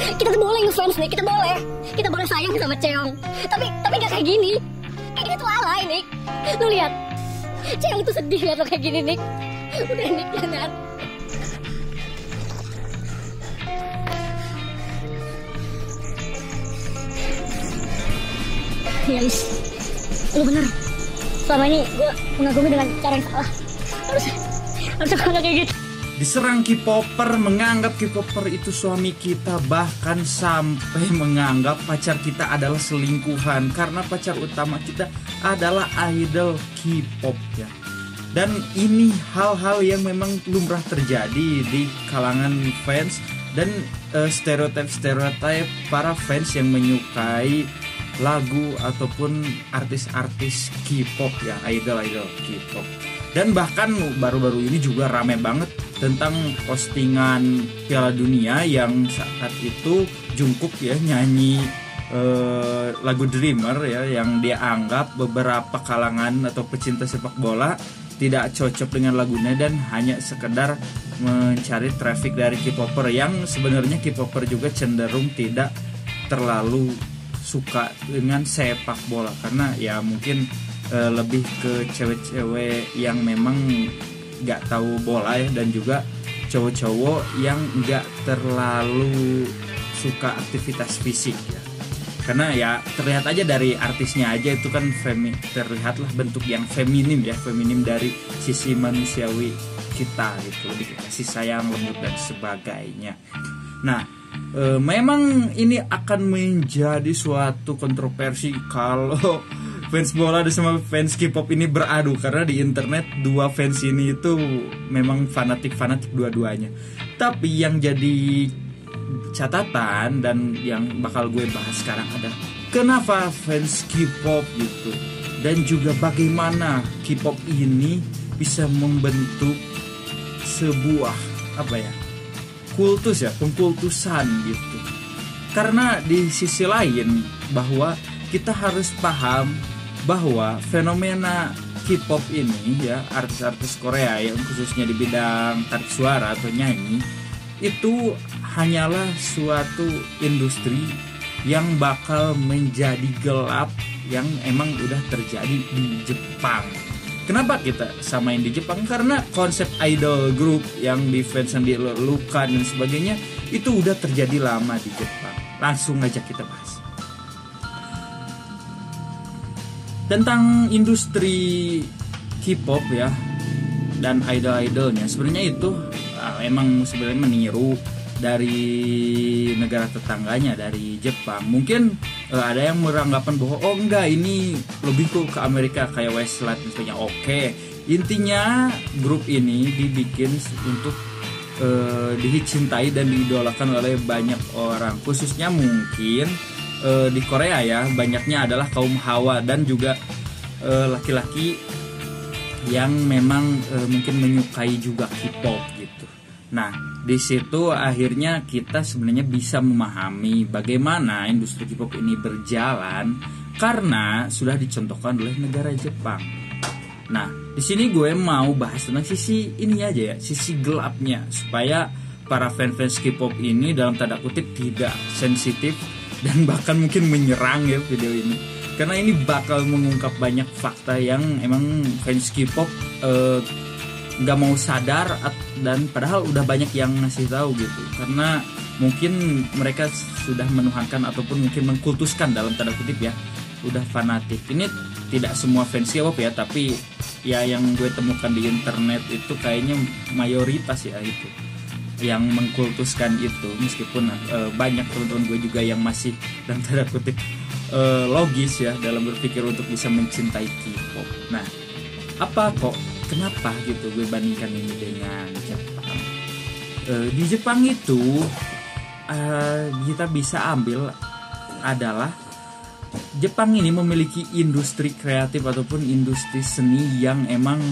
Kita tuh boleh ngefans nih, kita boleh sayang sama Cheong. Tapi gak kayak gini. Kayak gini tuh alay nih. Lu lihat, Cheong tuh sedih lihat lo kayak gini nih. Udah Nick, jangan. Ya Is, lu bener. Selama ini gue mengagumi dengan cara yang salah. Harusnya kayak gitu. Diserang K-popper, menganggap K-popper itu suami kita, bahkan sampai menganggap pacar kita adalah selingkuhan karena pacar utama kita adalah idol K-pop ya. Dan ini hal-hal yang memang lumrah terjadi di kalangan fans dan stereotip para fans yang menyukai lagu ataupun artis-artis K-pop ya, idol-idol K-pop. Dan bahkan baru-baru ini juga rame banget tentang postingan Piala Dunia yang saat itu Jungkook ya nyanyi lagu Dreamer ya, yang dia anggap beberapa kalangan atau pecinta sepak bola tidak cocok dengan lagunya dan hanya sekedar mencari traffic dari K-popper, yang sebenarnya K-popper juga cenderung tidak terlalu suka dengan sepak bola karena ya mungkin lebih ke cewek-cewek yang memang nggak tahu bola ya, dan juga cowok-cowok yang nggak terlalu suka aktivitas fisik ya. Karena ya terlihat aja dari artisnya aja itu kan terlihatlah bentuk yang feminim ya, feminim dari sisi manusiawi kita gitu, lebih kasih sayang, lembut dan sebagainya. Nah, memang ini akan menjadi suatu kontroversi kalau fans bola sama fans K-pop ini beradu, karena di internet dua fans ini itu memang fanatik dua-duanya. Tapi yang jadi catatan dan yang bakal gue bahas sekarang adalah kenapa fans K-pop gitu, dan juga bagaimana K-pop ini bisa membentuk sebuah kultus ya, pengkultusan gitu. Karena di sisi lain bahwa kita harus paham bahwa fenomena K-pop ini ya, artis-artis Korea yang khususnya di bidang tarik suara atau nyanyi, itu hanyalah suatu industri yang bakal menjadi gelap yang emang udah terjadi di Jepang. Kenapa kita samain di Jepang? Karena konsep idol group yang di fans yang dilukan dan sebagainya itu udah terjadi lama di Jepang. Langsung aja kita bahas tentang industri K-pop ya dan idol-idolnya. Sebenarnya itu emang sebenarnya meniru dari negara tetangganya, dari Jepang. Mungkin ada yang beranggapan bahwa oh enggak, ini lebih ke Amerika kayak Westlife dan sebagainya. Oke, intinya grup ini dibikin untuk dicintai dan diidolakan oleh banyak orang, khususnya mungkin di Korea ya, banyaknya adalah kaum hawa dan juga laki-laki yang memang mungkin menyukai juga K-pop gitu. Nah, di situ akhirnya kita sebenarnya bisa memahami bagaimana industri K-pop ini berjalan karena sudah dicontohkan oleh negara Jepang. Nah, di sini gue mau bahas tentang sisi ini aja ya, sisi gelapnya, supaya para fans K-pop ini dalam tanda kutip tidak sensitif dan bahkan mungkin menyerang ya video ini, karena ini bakal mengungkap banyak fakta yang emang fans K-pop nggak mau sadar, dan padahal udah banyak yang ngasih tahu gitu, karena mungkin mereka sudah menuhankan ataupun mungkin mengkultuskan dalam tanda kutip ya, udah fanatik. Ini tidak semua fans K-pop ya, tapi ya yang gue temukan di internet itu kayaknya mayoritas ya itu yang mengkultuskan itu, meskipun banyak teman-teman gue juga yang masih dalam tanda kutip logis ya dalam berpikir untuk bisa mencintai K-pop. Nah, kenapa gitu gue bandingkan ini dengan Jepang? Di Jepang itu kita bisa ambil adalah Jepang ini memiliki industri kreatif ataupun industri seni yang emang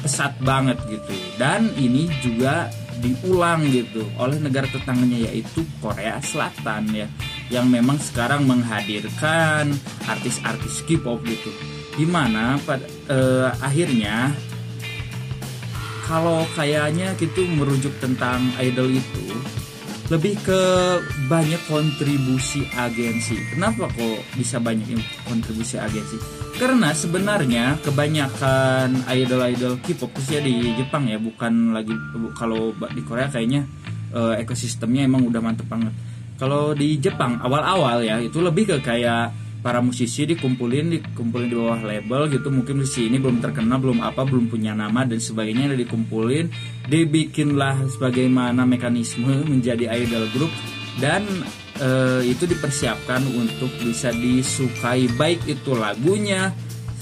pesat banget gitu, dan ini juga diulang gitu oleh negara tetangganya yaitu Korea Selatan ya, yang memang sekarang menghadirkan artis-artis K-pop gitu, dimana pada akhirnya kalau kayaknya gitu merujuk tentang idol itu lebih ke banyak kontribusi agensi. Kenapa kok bisa banyak kontribusi agensi? Karena sebenarnya kebanyakan idol-idol K-pop khususnya di Jepang ya, bukan lagi kalau di Korea kayaknya ekosistemnya emang udah mantep banget. Kalau di Jepang awal-awal ya itu lebih ke kayak para musisi dikumpulin di bawah label gitu. Mungkin musisi ini belum terkenal, belum punya nama dan sebagainya, dikumpulin, dibikinlah sebagaimana mekanisme menjadi idol group, dan itu dipersiapkan untuk bisa disukai, baik itu lagunya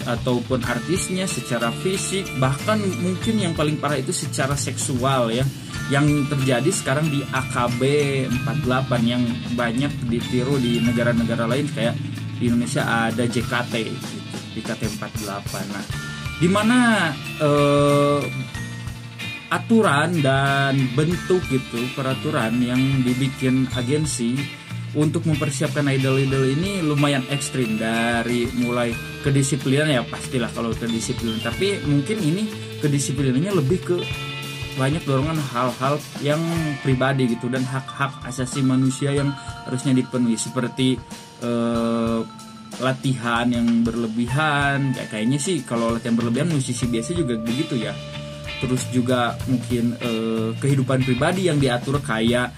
ataupun artisnya secara fisik, bahkan mungkin yang paling parah itu secara seksual ya, yang terjadi sekarang di AKB 48 yang banyak ditiru di negara-negara lain. Kayak di Indonesia ada JKT gitu, JKT48. Nah, dimana aturan dan bentuk gitu, peraturan yang dibikin agensi untuk mempersiapkan idol-idol ini lumayan ekstrim, dari mulai kedisiplinan ya pastilah kalau kedisiplinan, tapi mungkin ini kedisiplinannya lebih ke banyak dorongan hal-hal yang pribadi gitu, dan hak-hak asasi manusia yang harusnya dipenuhi, seperti latihan yang berlebihan. Kayaknya sih kalau latihan berlebihan musisi biasa juga begitu ya. Terus juga mungkin kehidupan pribadi yang diatur, kayak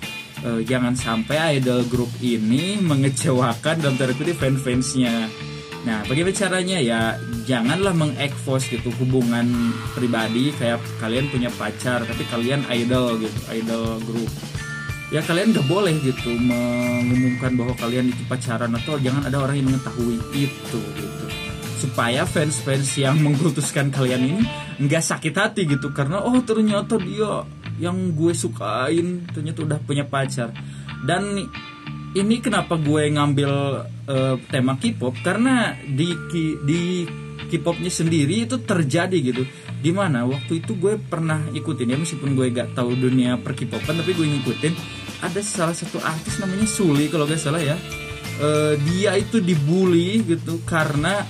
jangan sampai idol group ini mengecewakan dalam tanda kutip fan-fansnya. Nah, bagaimana caranya ya? Janganlah mengekspos gitu hubungan pribadi, kayak kalian punya pacar tapi kalian idol gitu, idol group. Ya kalian gak boleh gitu mengumumkan bahwa kalian itu pacaran, atau jangan ada orang yang mengetahui itu gitu, supaya fans-fans yang mengkultuskan kalian ini nggak sakit hati gitu, karena oh ternyata dia yang gue sukain ternyata udah punya pacar. Dan ini kenapa gue ngambil tema K-pop, karena di K-popnya sendiri itu terjadi gitu. Dimana waktu itu gue pernah ikutin ya, meskipun gue gak tahu dunia per K-popan, tapi gue ngikutin. Ada salah satu artis namanya Sulli kalau gak salah ya. Dia itu dibully gitu karena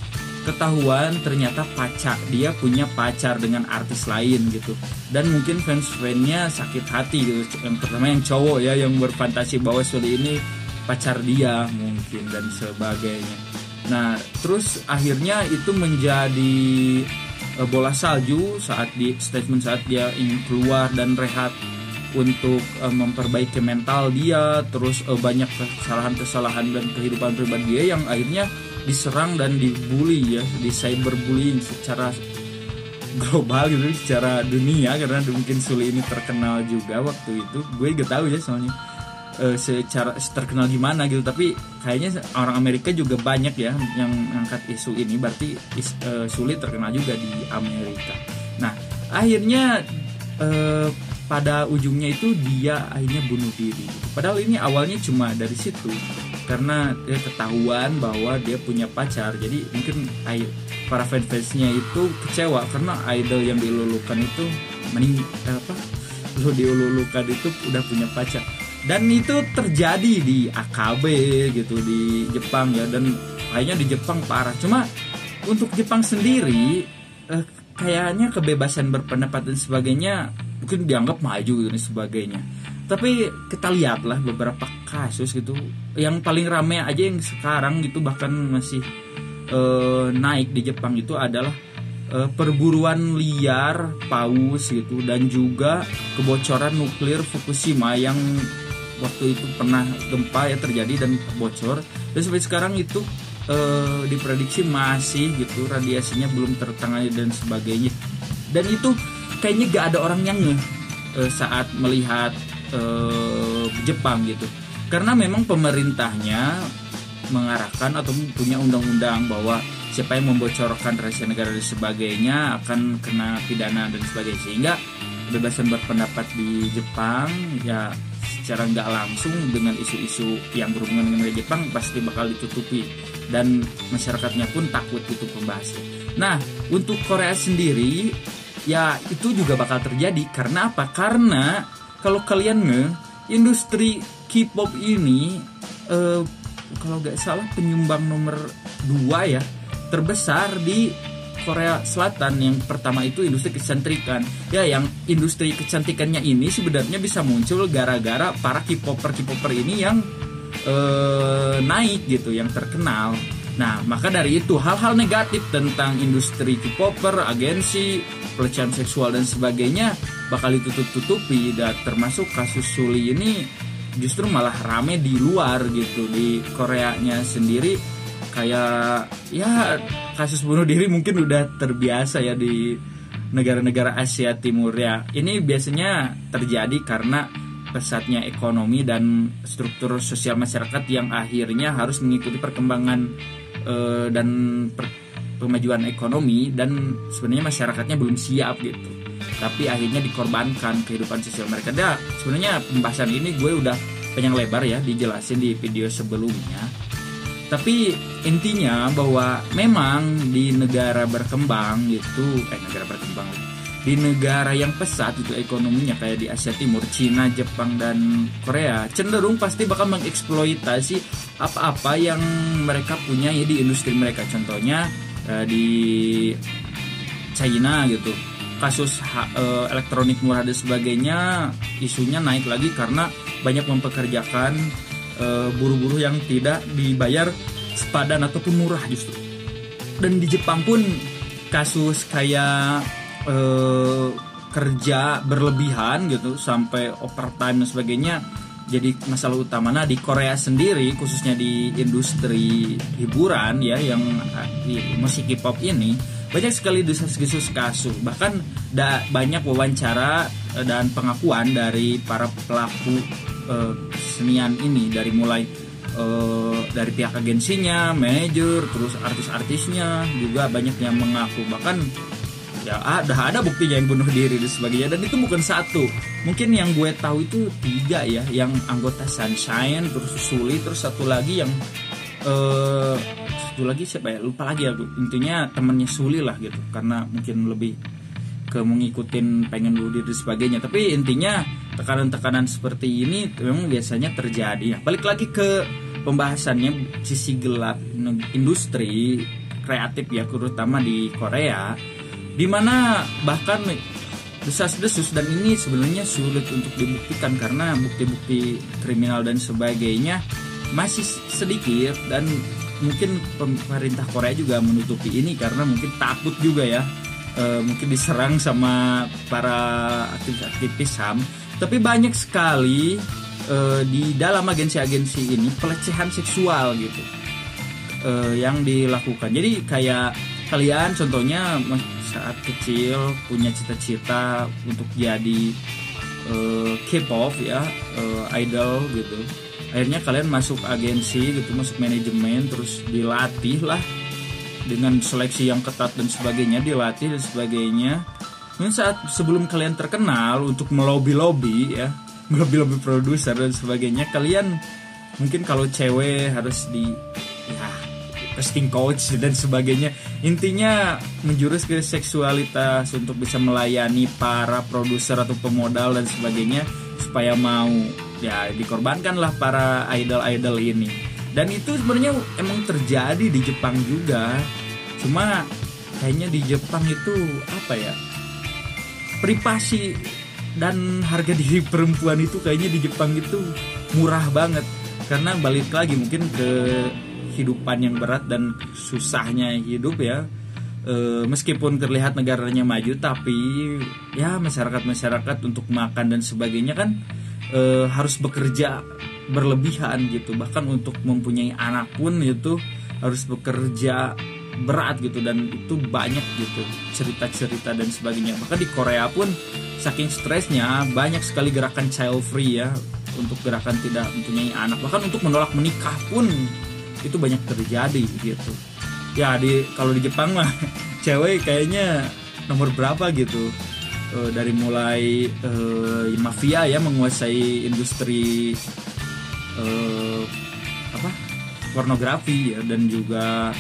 ketahuan ternyata dia punya pacar dengan artis lain gitu. Dan mungkin fans-fansnya sakit hati gitu. Yang pertama yang cowok ya, yang berfantasi bahwa Sulli ini pacar dia mungkin dan sebagainya. Nah terus akhirnya itu menjadi bola salju saat dia ingin keluar dan rehat untuk memperbaiki mental dia. Terus banyak kesalahan-kesalahan dan kehidupan pribadi dia yang akhirnya diserang dan dibully ya, di cyberbullying secara global gitu, secara dunia, karena mungkin Sulli ini terkenal juga waktu itu. Gue gak tahu ya soalnya secara terkenal gimana gitu, tapi kayaknya orang Amerika juga banyak ya yang angkat isu ini, berarti Sulli terkenal juga di Amerika. Nah akhirnya pada ujungnya itu dia akhirnya bunuh diri. Padahal ini awalnya cuma dari situ, karena dia ketahuan bahwa dia punya pacar. Jadi mungkin para fans-fansnya itu kecewa karena idol yang dilulukan itu dilulukan itu udah punya pacar. Dan itu terjadi di AKB gitu di Jepang ya, dan kayaknya di Jepang parah. Cuma untuk Jepang sendiri kayaknya kebebasan berpendapat dan sebagainya mungkin dianggap maju dan sebagainya. Tapi kita lihatlah beberapa kasus gitu. Yang paling ramai aja yang sekarang gitu bahkan masih naik di Jepang itu adalah perburuan liar paus gitu, dan juga kebocoran nuklir Fukushima yang waktu itu pernah gempa ya terjadi dan bocor, dan sampai sekarang itu diprediksi masih gitu radiasinya belum tertangani dan sebagainya. Dan itu kayaknya gak ada orang yang saat melihat Jepang gitu, karena memang pemerintahnya mengarahkan atau punya undang-undang bahwa siapa yang membocorkan rahasia negara dan sebagainya akan kena pidana dan sebagainya, sehingga kebebasan berpendapat di Jepang ya secara nggak langsung dengan isu-isu yang berhubungan dengan Jepang pasti bakal ditutupi, dan masyarakatnya pun takut itu pembahasnya. Nah untuk Korea sendiri ya itu juga bakal terjadi. Karena apa? Karena kalau kalian industri K-pop ini kalau nggak salah penyumbang nomor 2 ya terbesar di Korea Selatan. Yang pertama itu industri kecantikan. Ya, yang industri kecantikannya ini sebenarnya bisa muncul gara-gara para K-popper ini yang naik gitu, yang terkenal. Nah, maka dari itu hal-hal negatif tentang industri K-popper, agensi, pelecehan seksual dan sebagainya bakal ditutup-tutupi. Dan termasuk kasus Suli ini justru malah rame di luar gitu, di Koreanya sendiri. Kayak ya kasus bunuh diri mungkin udah terbiasa ya di negara-negara Asia Timur ya. Ini biasanya terjadi karena pesatnya ekonomi dan struktur sosial masyarakat yang akhirnya harus mengikuti perkembangan dan pemajuan ekonomi, dan sebenarnya masyarakatnya belum siap gitu. Tapi akhirnya dikorbankan kehidupan sosial mereka. Nah, sebenarnya pembahasan ini gue udah panjang lebar ya dijelasin di video sebelumnya. Tapi intinya bahwa memang di negara berkembang gitu, di negara yang pesat itu ekonominya kayak di Asia Timur, Cina, Jepang, dan Korea, cenderung pasti bakal mengeksploitasi apa-apa yang mereka punya ya di industri mereka. Contohnya di China gitu, kasus elektronik murah dan sebagainya, isunya naik lagi karena banyak mempekerjakan buruh-buruh yang tidak dibayar sepadan ataupun murah justru. Dan di Jepang pun kasus kayak kerja berlebihan gitu sampai overtime dan sebagainya jadi masalah utama. Nah, di Korea sendiri khususnya di industri hiburan ya, yang di musik K-pop ini banyak sekali desas-desus kasus, bahkan banyak wawancara dan pengakuan dari para pelaku kesenian ini, dari mulai dari pihak agensinya, manajer, terus artis-artisnya juga banyak yang mengaku, bahkan ya ada buktinya yang bunuh diri dan sebagainya. Dan itu bukan satu, mungkin yang gue tahu itu 3 ya, yang anggota Sunshine, terus Suli, terus satu lagi siapa ya, lupa lagi ya. Intinya temannya Suli lah gitu, karena mungkin lebih ke mengikutin pengen bunuh diri dan sebagainya. Tapi intinya tekanan-tekanan seperti ini memang biasanya terjadi. Balik lagi ke pembahasannya, sisi gelap industri kreatif ya, terutama di Korea, dimana bahkan desas-desus, dan ini sebenarnya sulit untuk dibuktikan karena bukti-bukti kriminal dan sebagainya masih sedikit, dan mungkin pemerintah Korea juga menutupi ini karena mungkin takut juga ya, mungkin diserang sama para aktivis HAM. Tapi banyak sekali di dalam agensi-agensi ini pelecehan seksual gitu yang dilakukan. Jadi kayak kalian contohnya saat kecil punya cita-cita untuk jadi K-pop ya, idol gitu. Akhirnya kalian masuk agensi gitu, masuk manajemen, terus dilatih lah dengan seleksi yang ketat dan sebagainya, dilatih dan sebagainya. Mungkin saat sebelum kalian terkenal untuk melobi-lobi ya, melobi-lobi produser dan sebagainya, kalian mungkin kalau cewek harus di casting coach dan sebagainya. Intinya menjurus ke seksualitas untuk bisa melayani para produser atau pemodal dan sebagainya supaya mau ya dikorbankanlah para idol-idol ini. Dan itu sebenarnya emang terjadi di Jepang juga. Cuma kayaknya di Jepang itu apa ya, privasi dan harga diri perempuan itu kayaknya di Jepang itu murah banget. Karena balik lagi mungkin ke kehidupan yang berat dan susahnya hidup ya, meskipun terlihat negaranya maju, tapi ya masyarakat untuk makan dan sebagainya kan harus bekerja berlebihan gitu. Bahkan untuk mempunyai anak pun itu harus bekerja berat gitu, dan itu banyak gitu cerita-cerita dan sebagainya. Bahkan di Korea pun saking stresnya banyak sekali gerakan child free ya, untuk gerakan tidak mempunyai anak, bahkan untuk menolak menikah pun itu banyak terjadi gitu. Ya kalau di Jepang mah cewek kayaknya nomor berapa gitu, dari mulai mafia ya menguasai industri pornografi ya, dan juga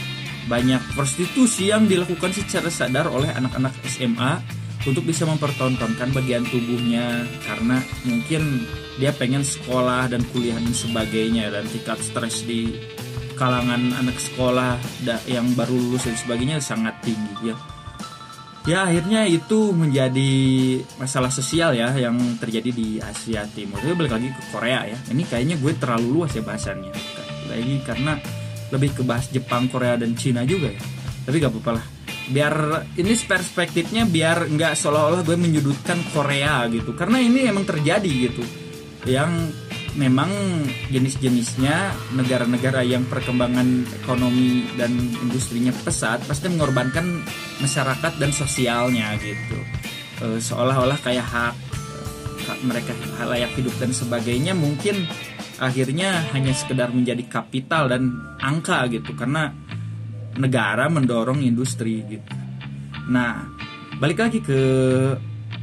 banyak prostitusi yang dilakukan secara sadar oleh anak-anak SMA untuk bisa mempertontonkan bagian tubuhnya, karena mungkin dia pengen sekolah dan kuliah dan sebagainya, dan tingkat stres di kalangan anak sekolah yang baru lulus dan sebagainya sangat tinggi ya. Ya akhirnya itu menjadi masalah sosial ya yang terjadi di Asia Timur. Tapi balik lagi ke Korea ya. Ini kayaknya gue terlalu luas ya bahasannya. Lagi karena lebih ke bahas Jepang, Korea dan Cina juga ya. Tapi gak apa-apa lah. Biar ini perspektifnya biar nggak seolah-olah gue menyudutkan Korea gitu. Karena ini emang terjadi gitu. Yang memang jenis-jenisnya negara-negara yang perkembangan ekonomi dan industrinya pesat pasti mengorbankan masyarakat dan sosialnya gitu, seolah-olah kayak hak mereka layak hidup dan sebagainya mungkin akhirnya hanya sekedar menjadi kapital dan angka gitu karena negara mendorong industri gitu. Nah balik lagi ke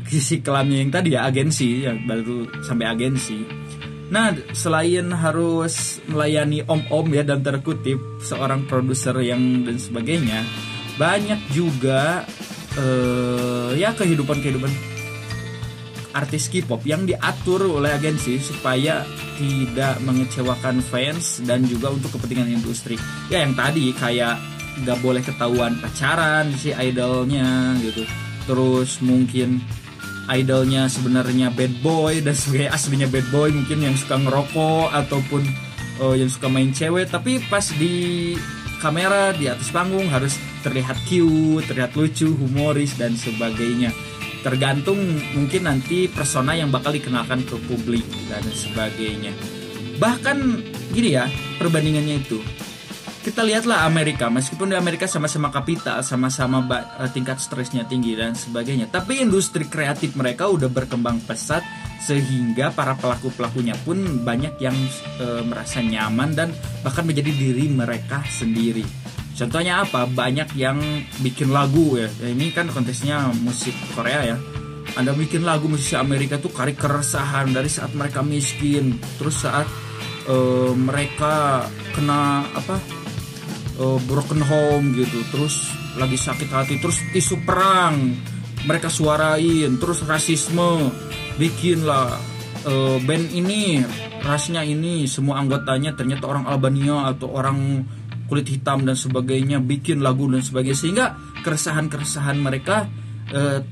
sisi kelamnya yang tadi ya, agensi yang baru sampai agensi. Nah, selain harus melayani om-om ya dan terkutip seorang produser yang dan sebagainya, banyak juga ya kehidupan artis K-pop yang diatur oleh agensi supaya tidak mengecewakan fans dan juga untuk kepentingan industri. Ya yang tadi kayak gak boleh ketahuan pacaran si idolnya gitu. Terus mungkin idolnya sebenarnya bad boy dan sebagai aslinya bad boy, mungkin yang suka ngerokok ataupun yang suka main cewek, tapi pas di kamera di atas panggung harus terlihat cute, terlihat lucu, humoris dan sebagainya. Tergantung mungkin nanti persona yang bakal dikenalkan ke publik dan sebagainya. Bahkan gini ya perbandingannya itu. Kita lihatlah Amerika, meskipun di Amerika sama-sama kapital, sama-sama tingkat stresnya tinggi dan sebagainya, tapi industri kreatif mereka udah berkembang pesat sehingga para pelaku-pelakunya pun banyak yang merasa nyaman dan bahkan menjadi diri mereka sendiri. Contohnya apa? Banyak yang bikin lagu ya. Ini kan konteksnya musik Korea ya. Anda bikin lagu musisi Amerika tuh cari keresahan dari saat mereka miskin, terus saat mereka kena broken home gitu, terus lagi sakit hati, terus isu perang mereka suarain, terus rasisme, bikinlah band ini rasnya ini semua anggotanya ternyata orang Albania atau orang kulit hitam dan sebagainya, bikin lagu dan sebagainya, sehingga keresahan mereka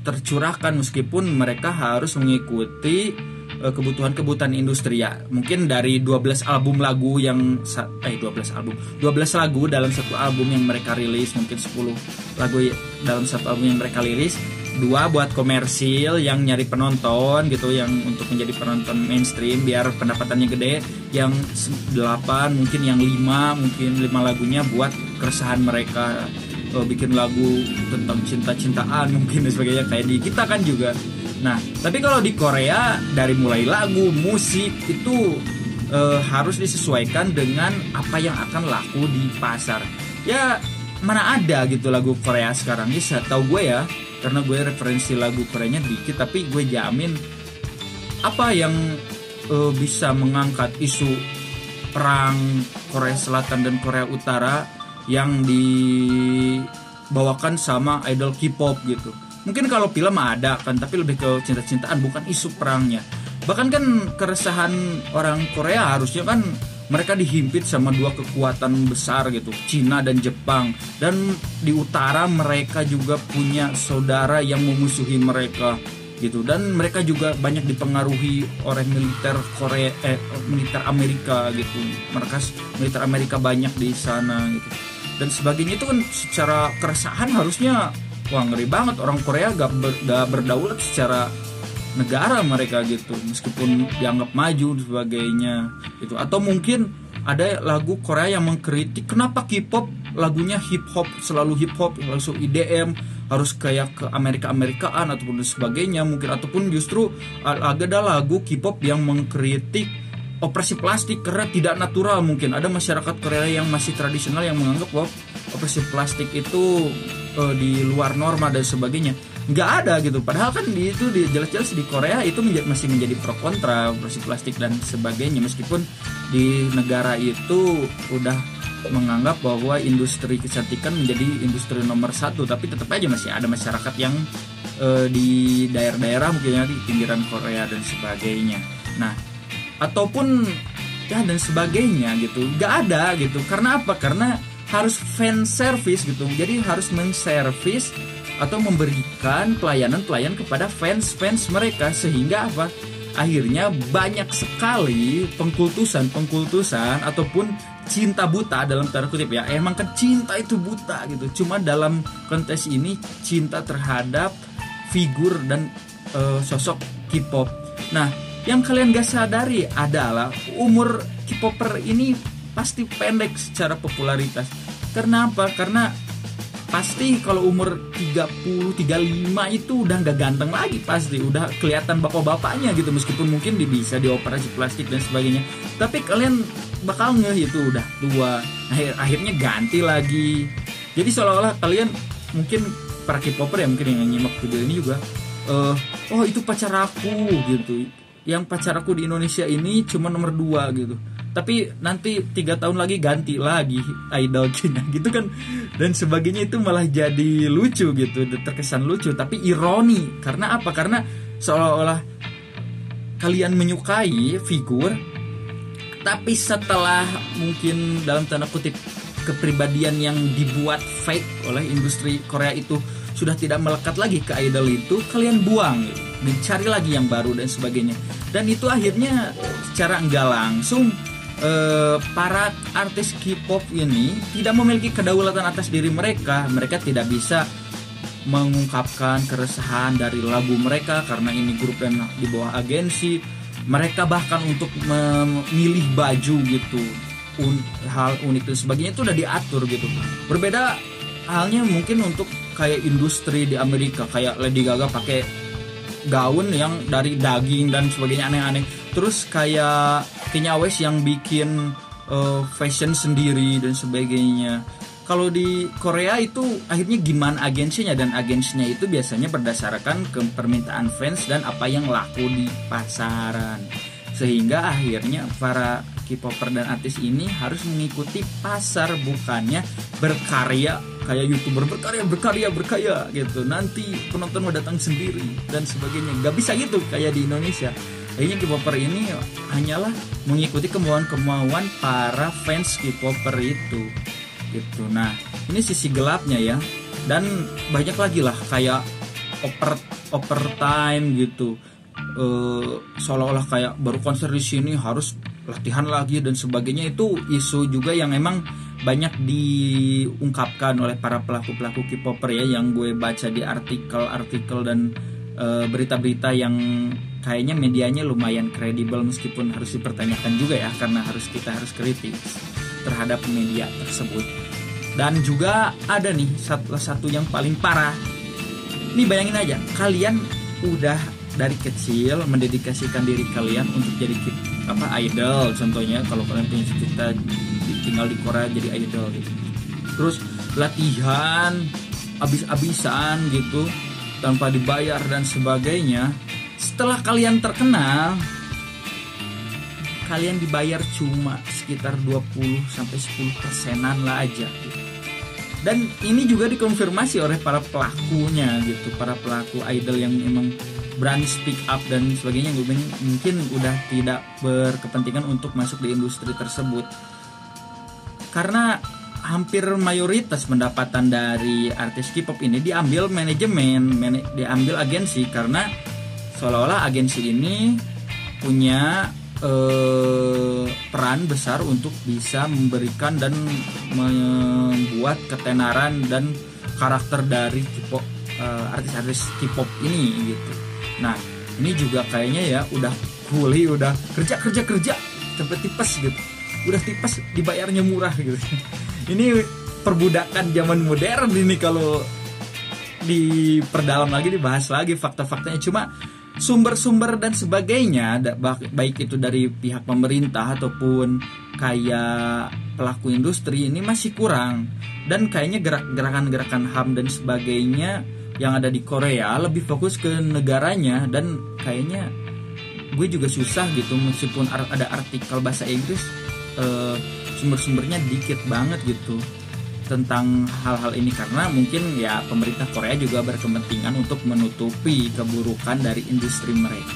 tercurahkan meskipun mereka harus mengikuti kebutuhan industri ya. Mungkin dari 12 lagu dalam satu album yang mereka rilis, mungkin 10 lagu dalam satu album yang mereka rilis, 2 buat komersil yang nyari penonton gitu, yang untuk menjadi penonton mainstream biar pendapatannya gede, yang 8 mungkin yang 5 lagunya buat keresahan mereka, bikin lagu tentang cinta-cintaan mungkin dan sebagainya kayak di kita kan juga. Nah, tapi kalau di Korea dari mulai lagu, musik itu harus disesuaikan dengan apa yang akan laku di pasar. Ya, mana ada gitu lagu Korea sekarang ini, setahu gue ya, karena gue referensi lagu Koreanya dikit, tapi gue jamin apa yang bisa mengangkat isu perang Korea Selatan dan Korea Utara yang dibawakan sama idol K-pop gitu. Mungkin kalau film ada kan, tapi lebih ke cinta-cintaan, bukan isu perangnya. Bahkan kan keresahan orang Korea harusnya kan mereka dihimpit sama 2 kekuatan besar gitu, Cina dan Jepang. Dan di utara mereka juga punya saudara yang memusuhi mereka gitu. Dan mereka juga banyak dipengaruhi oleh militer militer Amerika gitu. Militer Amerika banyak di sana gitu. Dan sebagainya itu kan secara keresahan harusnya wah ngeri banget, orang Korea gak berdaulat secara negara mereka gitu, meskipun dianggap maju dan sebagainya gitu. Atau mungkin ada lagu Korea yang mengkritik kenapa K-pop lagunya hip hop, selalu hip hop, langsung IDM, harus kayak ke Amerika-Amerikaan ataupun sebagainya mungkin. Ataupun justru ada lagu K-pop yang mengkritik operasi plastik karena tidak natural. Mungkin ada masyarakat Korea yang masih tradisional yang menganggap bahwa operasi plastik itu di luar norma dan sebagainya. Nggak ada gitu, padahal kan itu jelas-jelas di Korea itu masih menjadi pro kontra operasi plastik dan sebagainya, meskipun di negara itu udah menganggap bahwa industri kecantikan menjadi industri nomor 1, tapi tetap aja masih ada masyarakat yang di daerah-daerah mungkin di pinggiran Korea dan sebagainya. Nah, ataupun ya dan sebagainya gitu. Gak ada gitu. Karena apa? Karena harus fan service gitu. Jadi harus menservis atau memberikan pelayanan kepada fans mereka, sehingga apa? Akhirnya banyak sekali pengkultusan ataupun cinta buta dalam tanda kutip ya. Emang kan cinta itu buta gitu. Cuma dalam kontes ini cinta terhadap figur dan sosok K-pop. Nah, yang kalian gak sadari adalah umur K-popper ini pasti pendek secara popularitas. Karena apa? Karena pasti kalau umur 30, 35 itu udah gak ganteng lagi, pasti udah kelihatan bapak-bapaknya gitu, meskipun mungkin bisa dioperasi plastik dan sebagainya. Tapi kalian bakal ngeh itu udah tua. Akhirnya ganti lagi. Jadi seolah-olah kalian mungkin para K-popper ya, mungkin yang nyimak video ini juga oh itu pacar aku gitu. Yang pacar aku di Indonesia ini cuma nomor 2 gitu. Tapi nanti 3 tahun lagi ganti lagi idolnya gitu kan, dan sebagainya. Itu malah jadi lucu gitu, terkesan lucu tapi ironi. Karena apa? Karena seolah-olah kalian menyukai figur, tapi setelah mungkin dalam tanda kutip kepribadian yang dibuat fake oleh industri Korea itu sudah tidak melekat lagi ke idol itu, kalian buang gitu, mencari lagi yang baru dan sebagainya. Dan itu akhirnya secara enggak langsung para artis K-pop ini tidak memiliki kedaulatan atas diri mereka. Mereka tidak bisa mengungkapkan keresahan dari lagu mereka karena ini grup dan di bawah agensi. Mereka bahkan untuk memilih baju gitu, hal unik dan sebagainya itu udah diatur gitu. Berbeda halnya mungkin untuk kayak industri di Amerika, kayak Lady Gaga pakai gaun yang dari daging dan sebagainya, aneh-aneh. Terus kayak Kanye West yang bikin fashion sendiri dan sebagainya. Kalau di Korea itu akhirnya gimana agensinya, dan agensinya itu biasanya berdasarkan ke permintaan fans dan apa yang laku di pasaran. Sehingga akhirnya para K-popper dan artis ini harus mengikuti pasar, bukannya berkarya kayak YouTuber berkarya gitu. Nanti penonton mau datang sendiri dan sebagainya. Gak bisa gitu kayak di Indonesia. Akhirnya K-popper ini hanyalah mengikuti kemauan para fans K-popper itu gitu. Nah, ini sisi gelapnya ya. Dan banyak lagi lah kayak overtime gitu. Seolah-olah kayak baru konser di sini harus latihan lagi dan sebagainya. Itu isu juga yang emang banyak diungkapkan oleh para pelaku K-popper ya, yang gue baca di artikel dan berita-berita yang kayaknya medianya lumayan kredibel, meskipun harus dipertanyakan juga ya, karena kita harus kritis terhadap media tersebut. Dan juga ada nih salah satu yang paling parah. Nih bayangin aja, kalian udah dari kecil mendedikasikan diri kalian untuk jadi idol. Contohnya kalau kalian punya cita-cita tinggal di Korea jadi idol gitu. Terus latihan abis-abisan gitu tanpa dibayar dan sebagainya. Setelah kalian terkenal, kalian dibayar cuma sekitar 20-10% lah aja gitu. Dan ini juga dikonfirmasi oleh para pelakunya gitu, para pelaku idol yang emang berani speak up dan sebagainya, gue mungkin udah tidak berkepentingan untuk masuk di industri tersebut. Karena hampir mayoritas pendapatan dari artis K-pop ini diambil manajemen, diambil agensi, karena seolah-olah agensi ini punya peran besar untuk bisa memberikan dan membuat ketenaran dan karakter dari K-pop, artis-artis K-pop ini gitu. Nah, ini juga kayaknya ya udah kuli, udah kerja sampai tipes gitu. Udah tipes dibayarnya murah gitu. Ini perbudakan zaman modern ini kalau diperdalam lagi, dibahas lagi fakta-faktanya. Cuma sumber-sumber dan sebagainya, baik itu dari pihak pemerintah ataupun kayak pelaku industri, ini masih kurang. Dan kayaknya gerakan-gerakan HAM dan sebagainya yang ada di Korea lebih fokus ke negaranya, dan kayaknya gue juga susah gitu, meskipun ada artikel bahasa Inggris, sumber-sumbernya dikit banget gitu tentang hal-hal ini, karena mungkin ya pemerintah Korea juga berkepentingan untuk menutupi keburukan dari industri mereka.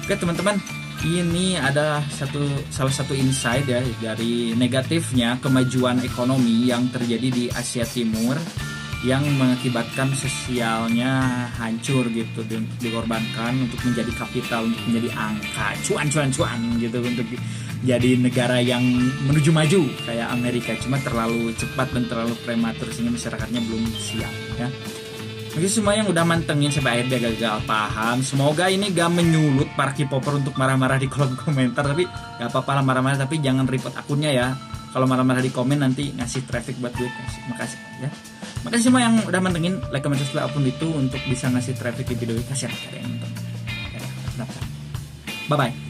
Oke teman-teman, ini ada salah satu insight ya dari negatifnya kemajuan ekonomi yang terjadi di Asia Timur yang mengakibatkan sosialnya hancur gitu, dikorbankan untuk menjadi kapital, untuk menjadi angka, cuan gitu, untuk jadi negara yang menuju maju kayak Amerika, cuma terlalu cepat dan terlalu prematur sehingga masyarakatnya belum siap ya. Bagi semua yang udah mantengin sampai akhir dia gagal paham, semoga ini gak menyulut para K-popper untuk marah-marah di kolom komentar. Tapi gak apa-apa lah marah-marah, tapi jangan report akunnya ya. Kalau marah-marah di komen nanti ngasih traffic buat gue. Makasih ya. Makasih semua yang udah mantengin, like, comment, subscribe apapun itu untuk bisa ngasih traffic di video ini. Kasih ada yang nonton. Bye bye.